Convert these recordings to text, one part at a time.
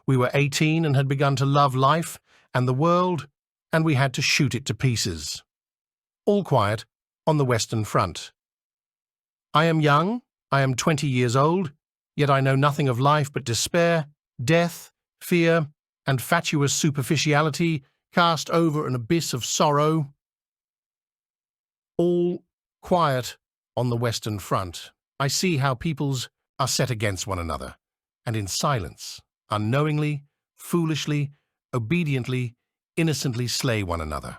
We were 18 and had begun to love life and the world, and we had to shoot it to pieces. All quiet on the Western Front. I am young, I am 20 years old, yet I know nothing of life but despair, death, fear, and fatuous superficiality cast over an abyss of sorrow. All quiet on the Western Front. I see how peoples are set against one another, and in silence, unknowingly, foolishly, obediently, innocently slay one another.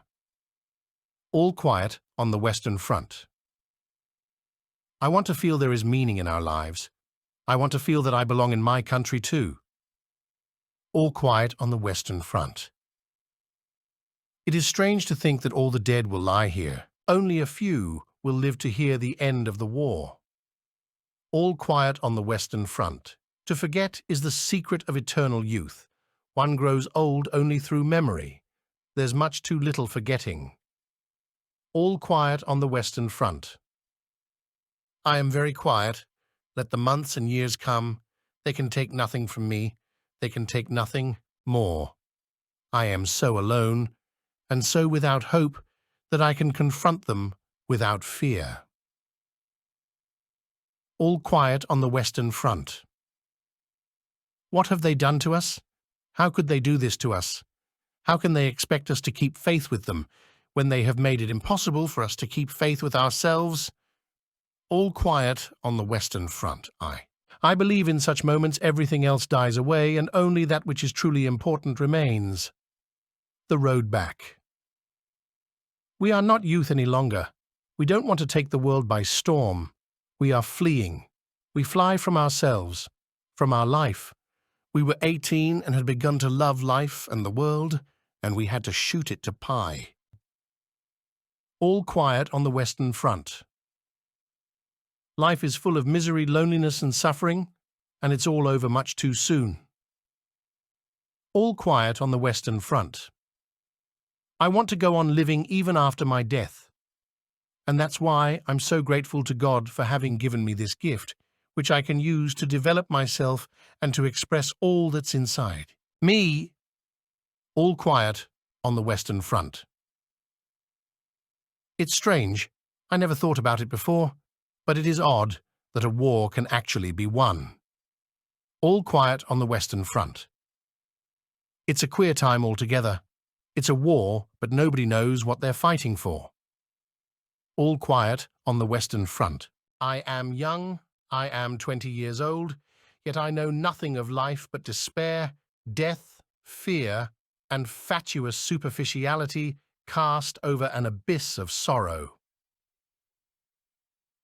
All quiet on the Western Front. I want to feel there is meaning in our lives. I want to feel that I belong in my country too. All quiet on the Western Front. It is strange to think that all the dead will lie here. Only a few will live to hear the end of the war. All quiet on the Western Front. To forget is the secret of eternal youth. One grows old only through memory. There's much too little forgetting. All quiet on the Western Front. I am very quiet. Let the months and years come. They can take nothing from me. They can take nothing more. I am so alone, and so without hope, that I can confront them without fear. All quiet on the Western Front. What have they done to us? How could they do this to us? How can they expect us to keep faith with them when they have made it impossible for us to keep faith with ourselves? All quiet on the Western Front. I believe in such moments everything else dies away and only that which is truly important remains. The road back. We are not youth any longer. We don't want to take the world by storm. We are fleeing. We fly from ourselves, from our life. We were 18 and had begun to love life and the world, and we had to shoot it to pie. All quiet on the Western Front. Life is full of misery, loneliness, and suffering, and it's all over much too soon. All quiet on the Western Front. I want to go on living even after my death. And that's why I'm so grateful to God for having given me this gift, which I can use to develop myself and to express all that's inside. Me. All quiet on the Western Front. It's strange. I never thought about it before, but it is odd that a war can actually be won. All quiet on the Western Front. It's a queer time altogether. It's a war, but nobody knows what they're fighting for. All quiet on the Western Front. I am young, I am 20 years old, yet I know nothing of life but despair, death, fear, and fatuous superficiality cast over an abyss of sorrow.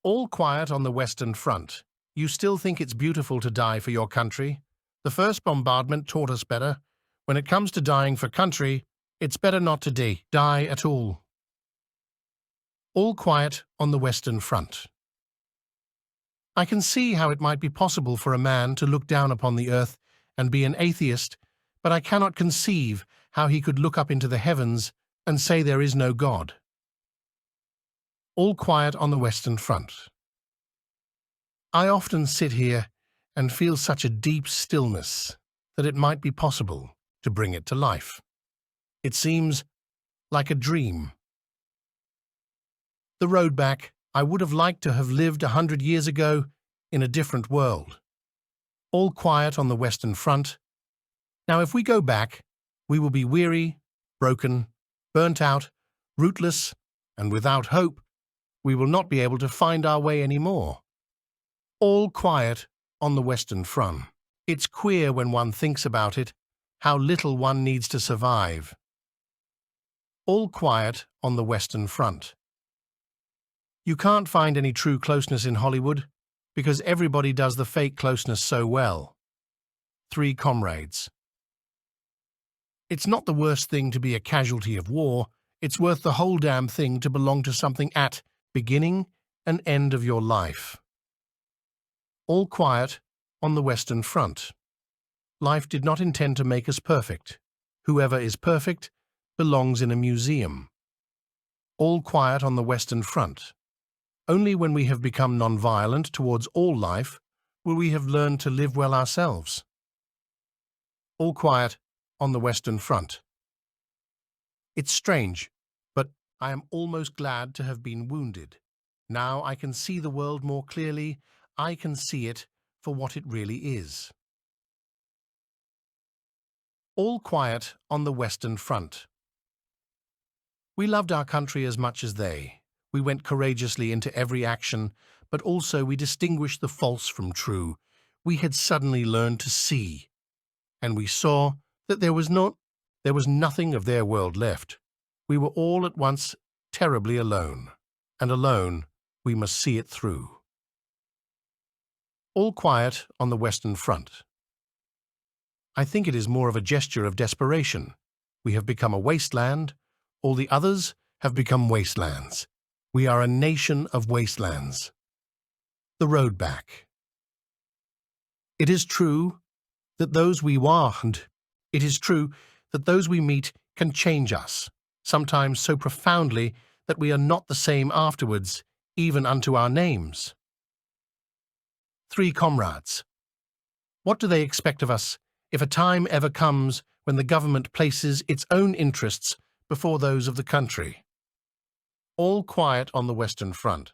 All quiet on the Western Front. You still think it's beautiful to die for your country? The first bombardment taught us better. When it comes to dying for country, it's better not to die at all. All quiet on the Western Front. I can see how it might be possible for a man to look down upon the earth and be an atheist, but I cannot conceive how he could look up into the heavens and say there is no God. All quiet on the Western Front. I often sit here and feel such a deep stillness that it might be possible to bring it to life. It seems like a dream. The road back. I would have liked to have lived 100 years ago in a different world. All quiet on the Western Front. Now, if we go back, we will be weary, broken, burnt out, rootless, and without hope. We will not be able to find our way anymore. All quiet on the Western Front. It's queer when one thinks about it, how little one needs to survive. All quiet on the Western Front. You can't find any true closeness in Hollywood because everybody does the fake closeness so well. 3 comrades. It's not the worst thing to be a casualty of war. It's worth the whole damn thing to belong to something at beginning and end of your life. All quiet on the Western Front. Life did not intend to make us perfect. Whoever is perfect belongs in a museum. All quiet on the Western Front. Only when we have become non-violent towards all life will we have learned to live well ourselves. All quiet on the Western Front. It's strange, but I am almost glad to have been wounded. Now I can see the world more clearly. I can see it for what it really is. All quiet on the Western Front. We loved our country as much as they. We went courageously into every action, but also we distinguished the false from true. We had suddenly learned to see, and we saw that there was nothing of their world left. We were all at once terribly alone, and alone we must see it through. All quiet on the Western Front. I think it is more of a gesture of desperation. We have become a wasteland. All the others have become wastelands. We are a nation of wastelands. The road back. It is true that those we want, it is true that those we meet can change us, sometimes so profoundly that we are not the same afterwards, even unto our names. 3 comrades. What do they expect of us if a time ever comes when the government places its own interests before those of the country? All quiet on the Western Front.